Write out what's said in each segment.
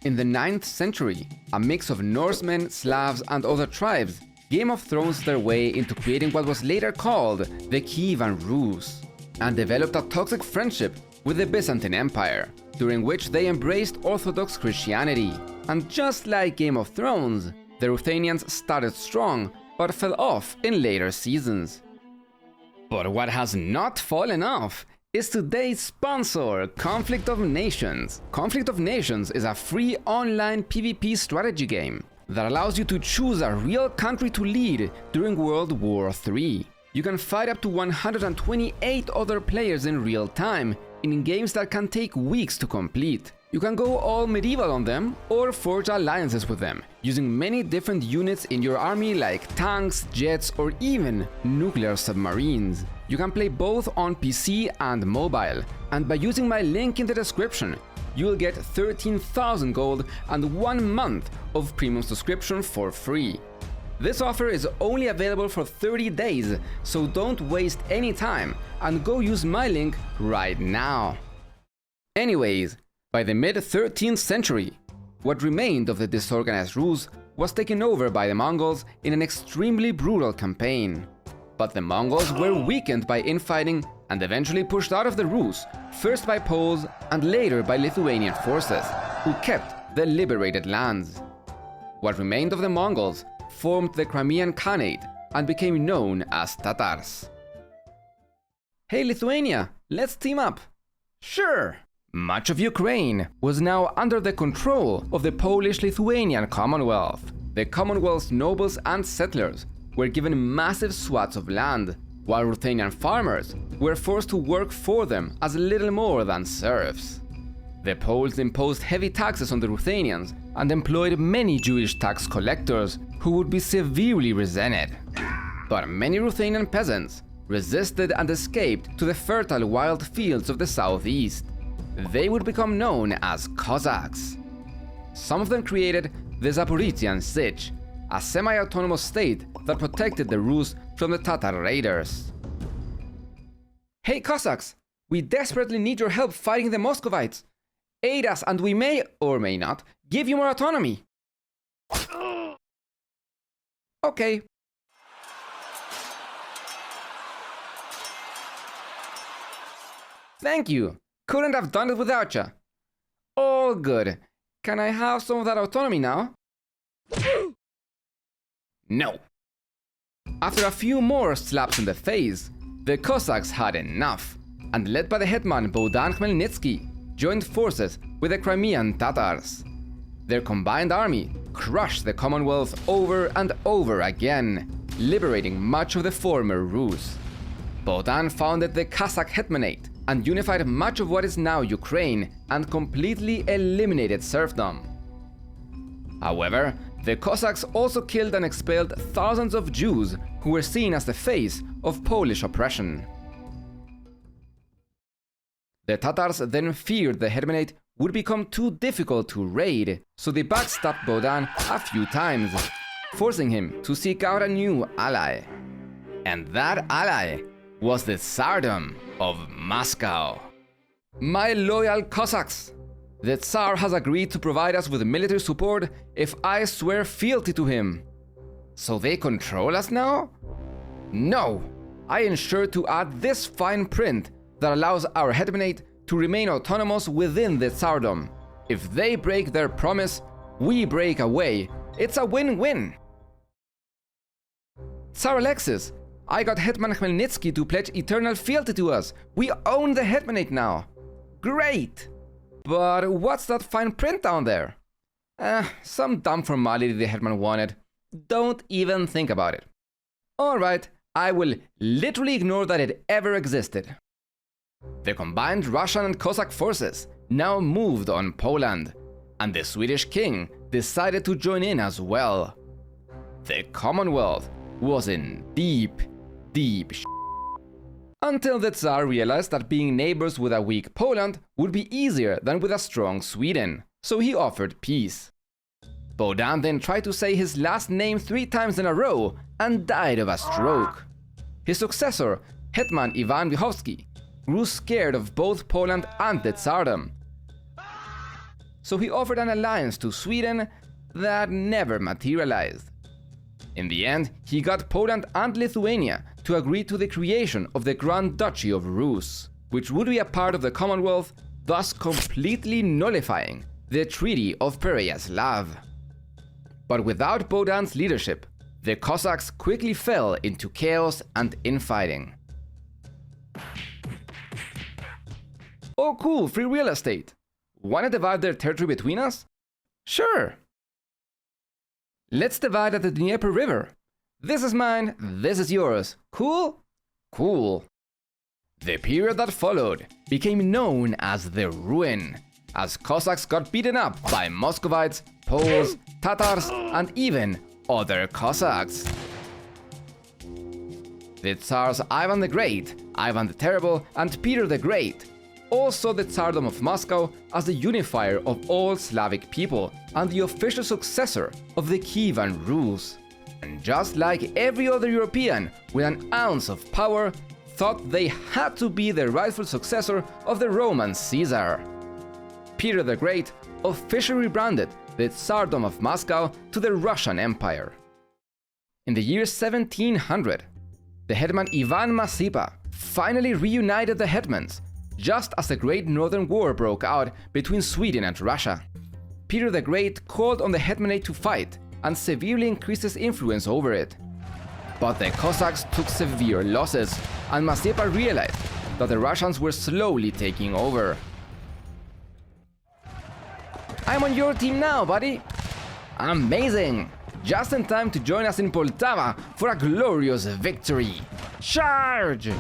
In the 9th century, a mix of Norsemen, Slavs and other tribes, Game of Thrones their way into creating what was later called the Keivan Rus, and developed a toxic friendship with the Byzantine Empire, during which they embraced Orthodox Christianity. And just like Game of Thrones, the Ruthenians started strong, but fell off in later seasons. But what has not fallen off is today's sponsor, Conflict of Nations. Conflict of Nations is a free online PvP strategy game that allows you to choose a real country to lead during World War III. You can fight up to 128 other players in real time in games that can take weeks to complete. You can go all medieval on them or forge alliances with them, using many different units in your army like tanks, jets or even nuclear submarines. You can play both on PC and mobile, and by using my link in the description, you will get 13,000 gold and 1 month of premium subscription for free. This offer is only available for 30 days, so don't waste any time and go use my link right now. Anyways, by the mid-13th century, what remained of the disorganized Rus was taken over by the Mongols in an extremely brutal campaign. But the Mongols were weakened by infighting and eventually pushed out of the Rus, first by Poles and later by Lithuanian forces, who kept the liberated lands. What remained of the Mongols formed the Crimean Khanate and became known as Tatars. Hey Lithuania, let's team up! Sure! Much of Ukraine was now under the control of the Polish-Lithuanian Commonwealth. The Commonwealth's nobles and settlers were given massive swaths of land, while Ruthenian farmers were forced to work for them as little more than serfs. The Poles imposed heavy taxes on the Ruthenians and employed many Jewish tax collectors who would be severely resented. But many Ruthenian peasants resisted and escaped to the fertile wild fields of the southeast. They would become known as Cossacks. Some of them created the Zaporizhian Sich, a semi-autonomous state that protected the Rus from the Tatar raiders. Hey Cossacks, we desperately need your help fighting the Muscovites. Aid us and we may, or may not, give you more autonomy. Okay. Thank you. Couldn't have done it without ya. All good. Can I have some of that autonomy now? No. After a few more slaps in the face, the Cossacks had enough, and led by the Hetman Bohdan Khmelnytsky, joined forces with the Crimean Tatars. Their combined army crushed the Commonwealth over and over again, liberating much of the former Rus. Bohdan founded the Cossack Hetmanate and unified much of what is now Ukraine and completely eliminated serfdom. However, the Cossacks also killed and expelled thousands of Jews who were seen as the face of Polish oppression. The Tatars then feared the Hetmanate would become too difficult to raid, so they backstabbed Bohdan a few times, forcing him to seek out a new ally. And that ally was the Tsardom of Moscow. My loyal Cossacks, the Tsar has agreed to provide us with military support if I swear fealty to him. So they control us now? No, I ensure to add this fine print that allows our Hetmanate to remain autonomous within the Tsardom. If they break their promise, we break away. It's a win-win. Tsar Alexis, I got Hetman Khmelnytsky to pledge eternal fealty to us. We own the Hetmanate now. Great! But what's that fine print down there? Some dumb formality the Hetman wanted. Don't even think about it. Alright, I will literally ignore that it ever existed. The combined Russian and Cossack forces now moved on Poland, and the Swedish king decided to join in as well. The Commonwealth was in deep until the Tsar realized that being neighbors with a weak Poland would be easier than with a strong Sweden, so he offered peace. Bohdan then tried to say his last name 3 times in a row and died of a stroke. His successor, Hetman Ivan Vyhovsky, grew scared of both Poland and the Tsardom. so he offered an alliance to Sweden that never materialized. In the end, he got Poland and Lithuania to agree to the creation of the Grand Duchy of Rus, which would be a part of the Commonwealth, thus completely nullifying the Treaty of Pereiaslav. But without Bohdan's leadership, the Cossacks quickly fell into chaos and infighting. Oh cool, free real estate! Wanna divide their territory between us? Sure! Let's divide at the Dnieper River. This is mine, this is yours. Cool? Cool. The period that followed became known as the Ruin, as Cossacks got beaten up by Muscovites, Poles, Tatars, and even other Cossacks. The Tsars Ivan the Great, Ivan the Terrible, and Peter the Great all saw the Tsardom of Moscow as the unifier of all Slavic people and the official successor of the Keivan Rus. And just like every other European with an ounce of power, thought they had to be the rightful successor of the Roman Caesar. Peter the Great officially rebranded the Tsardom of Moscow to the Russian Empire. In the year 1700, the Hetman Ivan Mazepa finally reunited the Hetmans, just as the Great Northern War broke out between Sweden and Russia. Peter the Great called on the Hetmanate to fight and severely increased his influence over it. But the Cossacks took severe losses, and Mazepa realized that the Russians were slowly taking over. I'm on your team now, buddy! Amazing! Just in time to join us in Poltava for a glorious victory! Charge!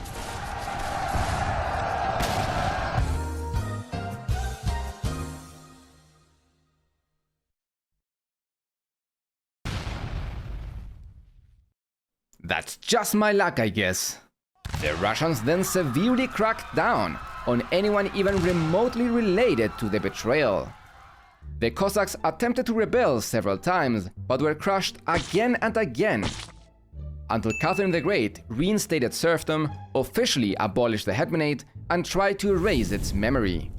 That's just my luck, I guess. The Russians then severely cracked down on anyone even remotely related to the betrayal. The Cossacks attempted to rebel several times, but were crushed again and again, until Catherine the Great reinstated serfdom, officially abolished the Hetmanate, and tried to erase its memory.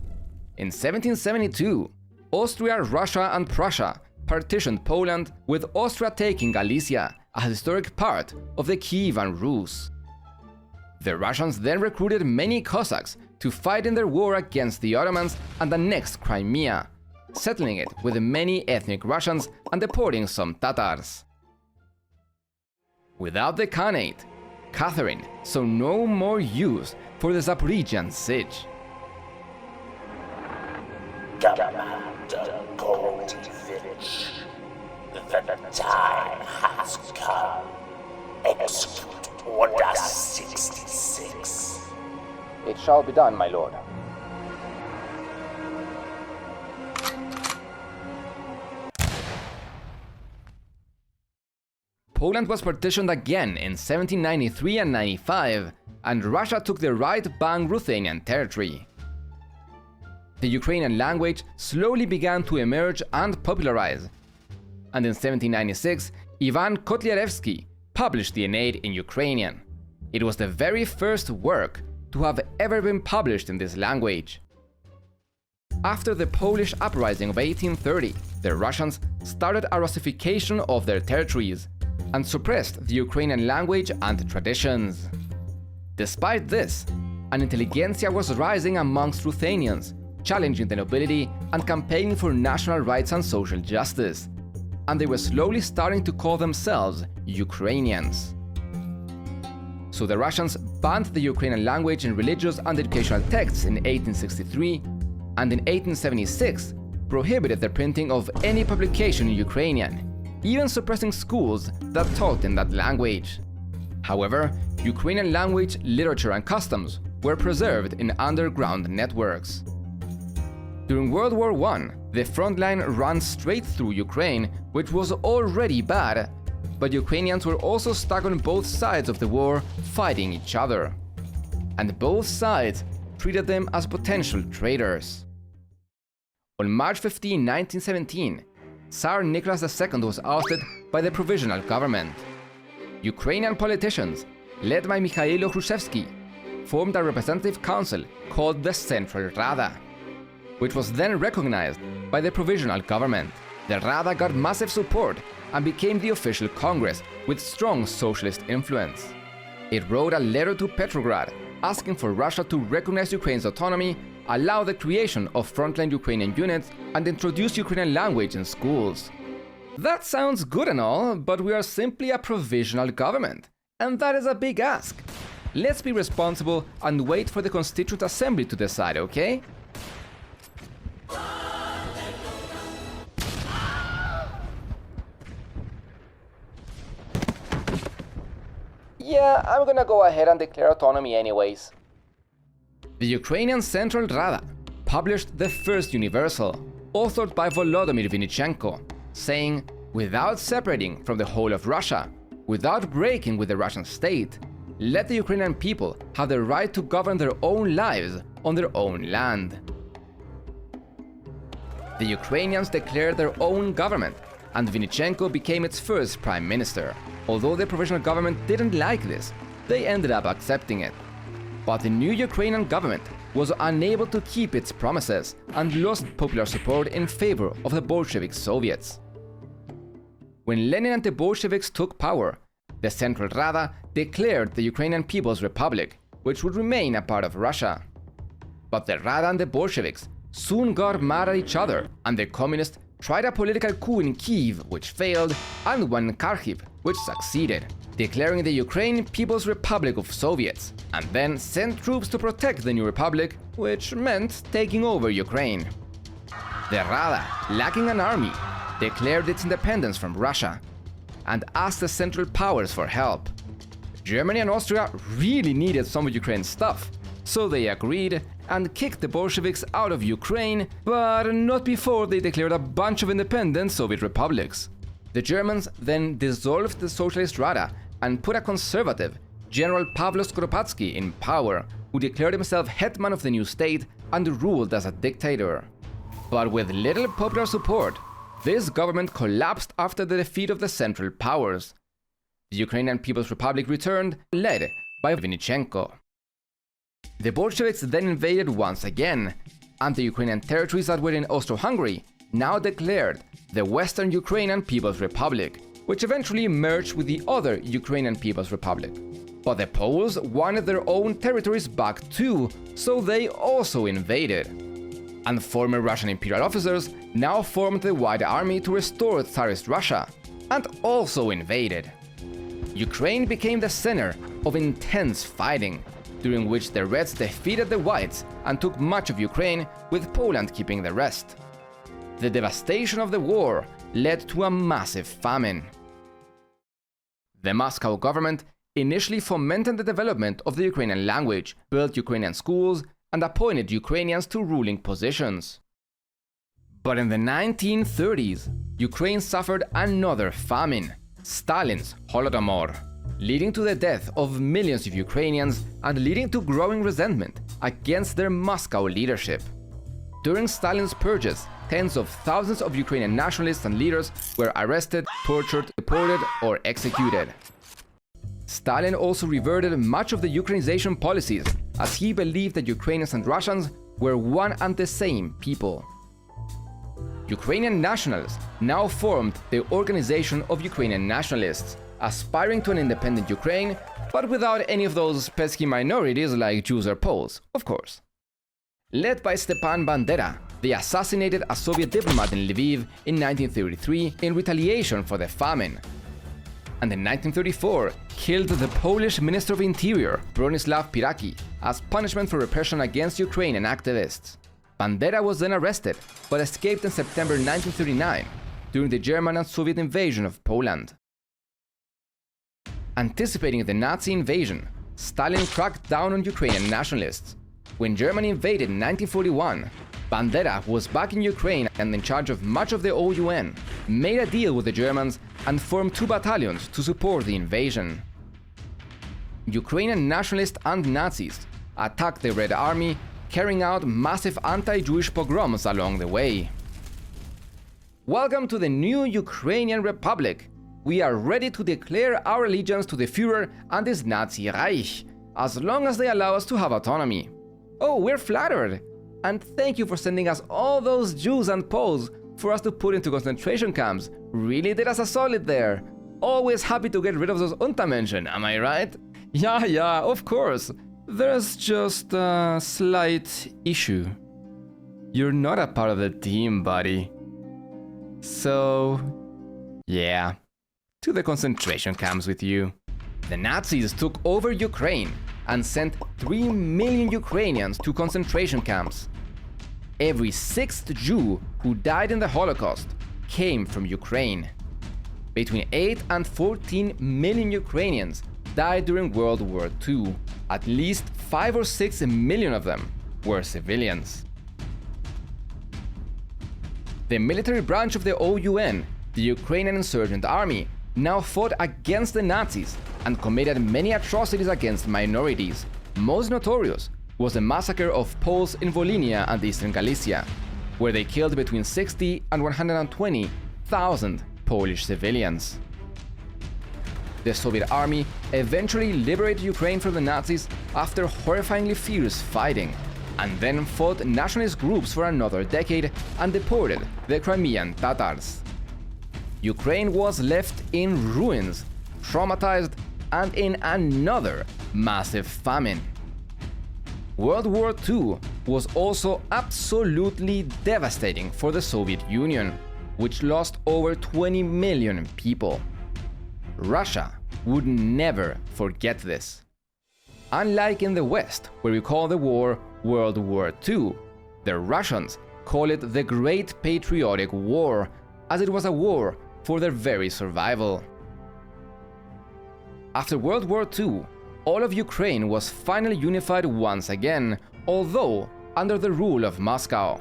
In 1772, Austria, Russia, and Prussia partitioned Poland, with Austria taking Galicia, a historic part of the Kyivan Rus. The Russians then recruited many Cossacks to fight in their war against the Ottomans and annexed Crimea, settling it with many ethnic Russians and deporting some Tatars. Without the Khanate, Catherine saw no more use for the Zaporizhian siege. The time has come. Execute Order 66. It shall be done, my lord. Poland was partitioned again in 1793 and 95, and Russia took the right-bank Ruthenian territory. The Ukrainian language slowly began to emerge and popularize, and in 1796, Ivan Kotlяревsky published the Aeneid in Ukrainian. It was the very first work to have ever been published in this language. After the Polish uprising of 1830, the Russians started a Russification of their territories and suppressed the Ukrainian language and traditions. Despite this, an intelligentsia was rising amongst Ruthenians, challenging the nobility and campaigning for national rights and social justice, and they were slowly starting to call themselves Ukrainians. So the Russians banned the Ukrainian language in religious and educational texts in 1863, and in 1876 prohibited the printing of any publication in Ukrainian, even suppressing schools that taught in that language. However, Ukrainian language, literature, and customs were preserved in underground networks. During World War I, the front line ran straight through Ukraine, which was already bad, but Ukrainians were also stuck on both sides of the war, fighting each other. And both sides treated them as potential traitors. On March 15, 1917, Tsar Nicholas II was ousted by the Provisional Government. Ukrainian politicians, led by Mikhailo Hrushevsky, formed a representative council called the Central Rada. which was then recognized by the provisional government. The Rada got massive support and became the official Congress with strong socialist influence. It wrote a letter to Petrograd asking for Russia to recognize Ukraine's autonomy, allow the creation of frontline Ukrainian units, and introduce Ukrainian language in schools. That sounds good and all, but we are simply a provisional government, and that is a big ask. Let's be responsible and wait for the Constituent Assembly to decide, okay? Yeah, I'm gonna go ahead and declare autonomy anyways. The Ukrainian Central Rada published the first Universal, authored by Volodymyr Vinnychenko, saying, without separating from the whole of Russia, without breaking with the Russian state, let the Ukrainian people have the right to govern their own lives on their own land. The Ukrainians declared their own government, and Vinnychenko became its first prime minister. Although the provisional government didn't like this, they ended up accepting it. But the new Ukrainian government was unable to keep its promises and lost popular support in favor of the Bolshevik Soviets. When Lenin and the Bolsheviks took power, the Central Rada declared the Ukrainian People's Republic, which would remain a part of Russia. But the Rada and the Bolsheviks soon got mad at each other, and the communists tried a political coup in Kyiv, which failed, and one in Kharkiv, which succeeded, declaring the Ukraine People's Republic of Soviets, and then sent troops to protect the new republic, which meant taking over Ukraine. The Rada, lacking an army, declared its independence from Russia and asked the Central Powers for help. Germany and Austria really needed some of Ukraine's stuff, so they agreed and kicked the Bolsheviks out of Ukraine, but not before they declared a bunch of independent Soviet republics. The Germans then dissolved the Socialist Rada and put a conservative, General Pavlo Skoropadsky, in power, who declared himself hetman of the new state and ruled as a dictator. But with little popular support, this government collapsed after the defeat of the Central Powers. The Ukrainian People's Republic returned, led by Vinnychenko. The Bolsheviks then invaded once again, and the Ukrainian territories that were in Austro-Hungary now declared the Western Ukrainian People's Republic, which eventually merged with the other Ukrainian People's Republic. But the Poles wanted their own territories back too, so they also invaded. And former Russian imperial officers now formed the White Army to restore Tsarist Russia, and also invaded. Ukraine became the center of intense fighting, during which the Reds defeated the Whites and took much of Ukraine, with Poland keeping the rest. The devastation of the war led to a massive famine. The Moscow government initially fomented the development of the Ukrainian language, built Ukrainian schools, and appointed Ukrainians to ruling positions. But in the 1930s, Ukraine suffered another famine, Stalin's Holodomor, leading to the death of millions of Ukrainians and leading to growing resentment against their Moscow leadership. During Stalin's purges, tens of thousands of Ukrainian nationalists and leaders were arrested, tortured, deported, or executed. Stalin also reverted much of the Ukrainization policies, as he believed that Ukrainians and Russians were one and the same people. Ukrainian nationals now formed the Organization of Ukrainian Nationalists, aspiring to an independent Ukraine, but without any of those pesky minorities like Jews or Poles, of course. Led by Stepan Bandera, they assassinated a Soviet diplomat in Lviv in 1933 in retaliation for the famine, and in 1934 killed the Polish Minister of Interior, Bronislaw Piraki, as punishment for repression against Ukrainian activists. Bandera was then arrested, but escaped in September 1939 during the German and Soviet invasion of Poland. Anticipating the Nazi invasion, Stalin cracked down on Ukrainian nationalists. When Germany invaded in 1941, Bandera, who was back in Ukraine and in charge of much of the OUN, made a deal with the Germans and formed 2 battalions to support the invasion. Ukrainian nationalists and Nazis attacked the Red Army, carrying out massive anti-Jewish pogroms along the way. Welcome to the new Ukrainian Republic. We are ready to declare our allegiance to the Führer and his Nazi Reich, as long as they allow us to have autonomy. Oh, we're flattered! And thank you for sending us all those Jews and Poles for us to put into concentration camps. Really did us a solid there. Always happy to get rid of those Untermenschen, am I right? Yeah, of course. There's just a slight issue. You're not a part of the team, buddy. So, yeah, to the concentration camps with you. The Nazis took over Ukraine and sent 3 million Ukrainians to concentration camps. Every 6th Jew who died in the Holocaust came from Ukraine. Between 8 and 14 million Ukrainians died during World War II. At least 5 or 6 million of them were civilians. The military branch of the OUN, the Ukrainian Insurgent Army, now fought against the Nazis and committed many atrocities against minorities. Most notorious was the massacre of Poles in Volhynia and eastern Galicia, where they killed between 60 and 120,000 Polish civilians. The Soviet army eventually liberated Ukraine from the Nazis after horrifyingly fierce fighting, and then fought nationalist groups for another decade and deported the Crimean Tatars. Ukraine was left in ruins, traumatized, and in another massive famine. World War II was also absolutely devastating for the Soviet Union, which lost over 20 million people. Russia would never forget this. Unlike in the West, where we call the war World War II, the Russians call it the Great Patriotic War, as it was a war for their very survival. After World War II, all of Ukraine was finally unified once again, although under the rule of Moscow.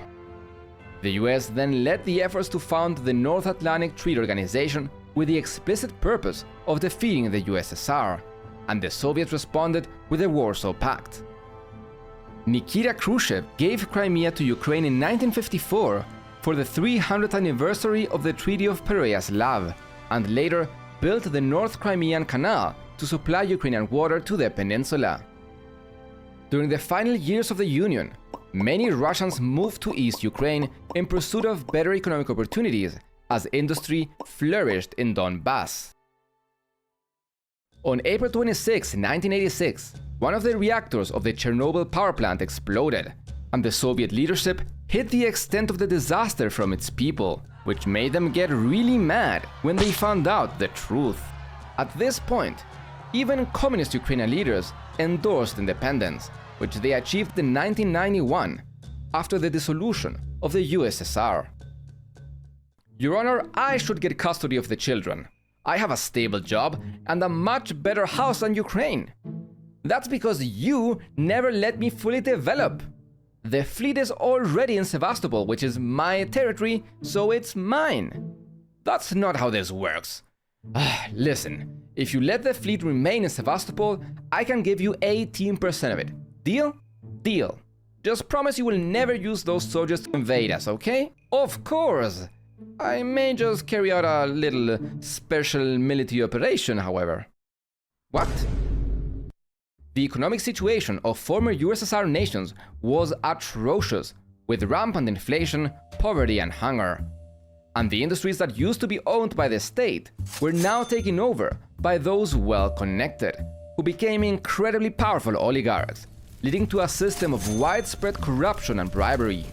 The US then led the efforts to found the North Atlantic Treaty Organization with the explicit purpose of defeating the USSR, and the Soviets responded with the Warsaw Pact. Nikita Khrushchev gave Crimea to Ukraine in 1954 for the 300th anniversary of the Treaty of Pereiaslav, and later built the North Crimean Canal to supply Ukrainian water to the peninsula. During the final years of the Union, many Russians moved to East Ukraine in pursuit of better economic opportunities as industry flourished in Donbass. On April 26, 1986, one of the reactors of the Chernobyl power plant exploded, and the Soviet leadership hid the extent of the disaster from its people, which made them get really mad when they found out the truth. At this point, even communist Ukrainian leaders endorsed independence, which they achieved in 1991 after the dissolution of the USSR. Your Honor, I should get custody of the children. I have a stable job and a much better house than Ukraine. That's because you never let me fully develop. The fleet is already in Sevastopol, which is my territory, so it's mine. That's not how this works. Listen, if you let the fleet remain in Sevastopol, I can give you 18% of it. Deal? Deal. Just promise you will never use those soldiers to invade us, okay? Of course! I may just carry out a little special military operation, however. What? The economic situation of former USSR nations was atrocious, with rampant inflation, poverty, and hunger. And the industries that used to be owned by the state were now taken over by those well-connected, who became incredibly powerful oligarchs, leading to a system of widespread corruption and bribery.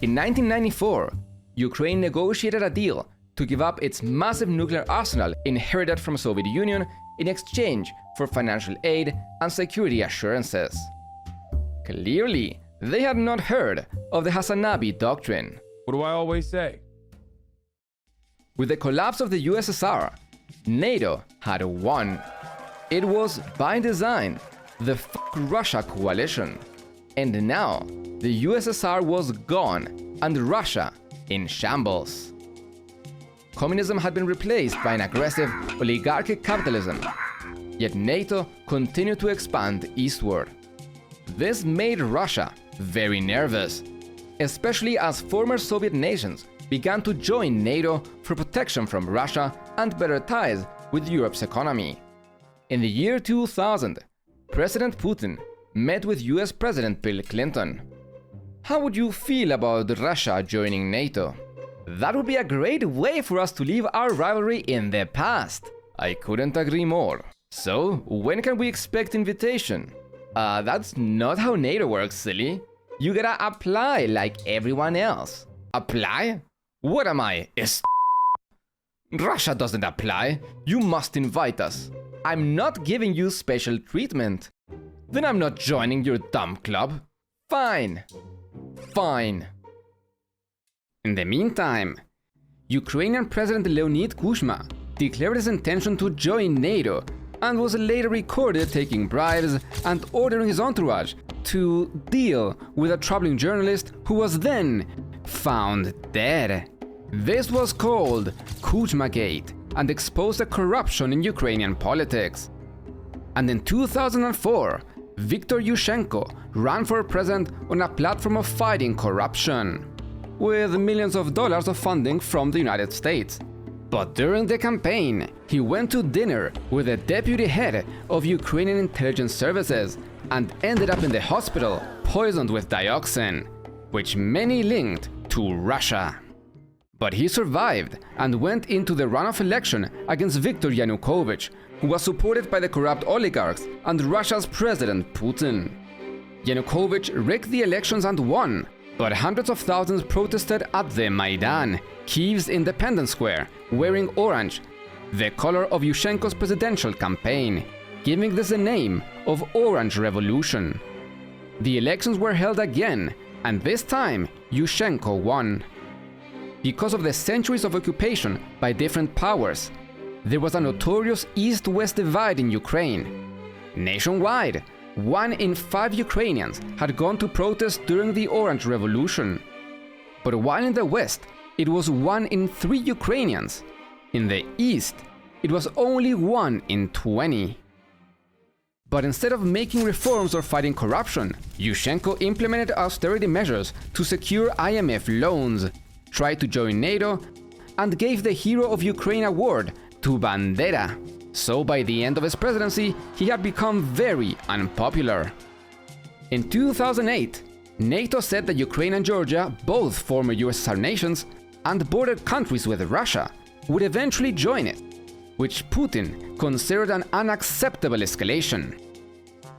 In 1994, Ukraine negotiated a deal to give up its massive nuclear arsenal inherited from the Soviet Union in exchange for financial aid and security assurances. Clearly, they had not heard of the Hasanabi Doctrine. What do I always say? With the collapse of the USSR, NATO had won. It was, by design, the Fuck Russia coalition. And now, the USSR was gone and Russia in shambles. Communism had been replaced by an aggressive oligarchic capitalism, yet NATO continued to expand eastward. This made Russia very nervous, especially as former Soviet nations began to join NATO for protection from Russia and better ties with Europe's economy. In the year 2000, President Putin met with US President Bill Clinton. How would you feel about Russia joining NATO? That would be a great way for us to leave our rivalry in the past. I couldn't agree more. So, when can we expect invitation? That's not how NATO works, silly. You gotta apply like everyone else. Apply? What am I, Russia doesn't apply. You must invite us. I'm not giving you special treatment. Then I'm not joining your dumb club. Fine. Fine. In the meantime, Ukrainian President Leonid Kuchma declared his intention to join NATO and was later recorded taking bribes and ordering his entourage to deal with a troubling journalist who was then found dead. This was called Kuchmagate and exposed the corruption in Ukrainian politics. And in 2004, Viktor Yushchenko ran for president on a platform of fighting corruption, with millions of dollars of funding from the United States. But during the campaign, he went to dinner with the deputy head of Ukrainian intelligence services and ended up in the hospital poisoned with dioxin, which many linked to Russia. But he survived and went into the runoff election against Viktor Yanukovych, who was supported by the corrupt oligarchs and Russia's President Putin. Yanukovych rigged the elections and won, but hundreds of thousands protested at the Maidan, Kyiv's Independence Square, wearing orange, the color of Yushchenko's presidential campaign, giving this the name of Orange Revolution. The elections were held again, and this time Yushchenko won. Because of the centuries of occupation by different powers, there was a notorious East-West divide in Ukraine. Nationwide, 1 in 5 Ukrainians had gone to protest during the Orange Revolution. But while in the West, it was 1 in 3 Ukrainians. In the East, it was only 1 in 20. But instead of making reforms or fighting corruption, Yushchenko implemented austerity measures to secure IMF loans, tried to join NATO, and gave the Hero of Ukraine award to Bandera. So by the end of his presidency, he had become very unpopular. In 2008, NATO said that Ukraine and Georgia, both former USSR nations and bordered countries with Russia, would eventually join it, which Putin considered an unacceptable escalation.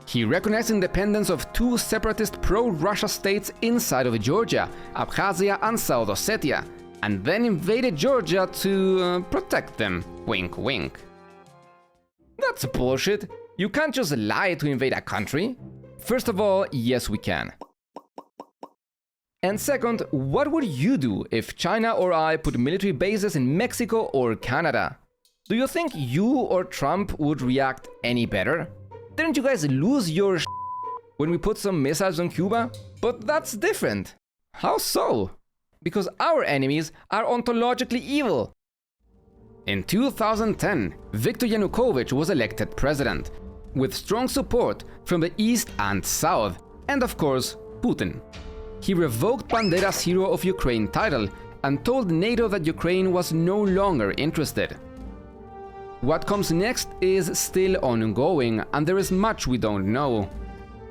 He recognized independence of 2 separatist pro-Russia states inside of Georgia, Abkhazia and South Ossetia, and then invaded Georgia to protect them. Wink wink. That's bullshit. You can't just lie to invade a country. First of all, yes we can. And second, what would you do if China or I put military bases in Mexico or Canada? Do you think you or Trump would react any better? Didn't you guys lose your when we put some missiles on Cuba? But that's different. How so? Because our enemies are ontologically evil. In 2010, Viktor Yanukovych was elected president, with strong support from the East and South, and of course, Putin. He revoked Bandera's Hero of Ukraine title and told NATO that Ukraine was no longer interested. What comes next is still ongoing, and there is much we don't know.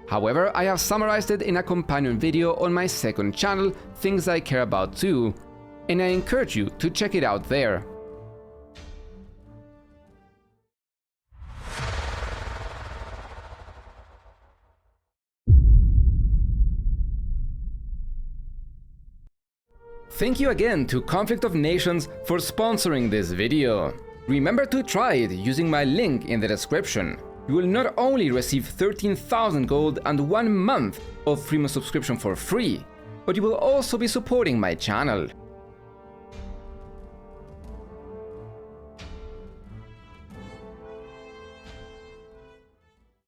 However, I have summarized it in a companion video on my second channel, Things I Care About Too, and I encourage you to check it out there. Thank you again to Conflict of Nations for sponsoring this video. Remember to try it using my link in the description. You will not only receive 13,000 gold and 1 month of premium subscription for free, but you will also be supporting my channel.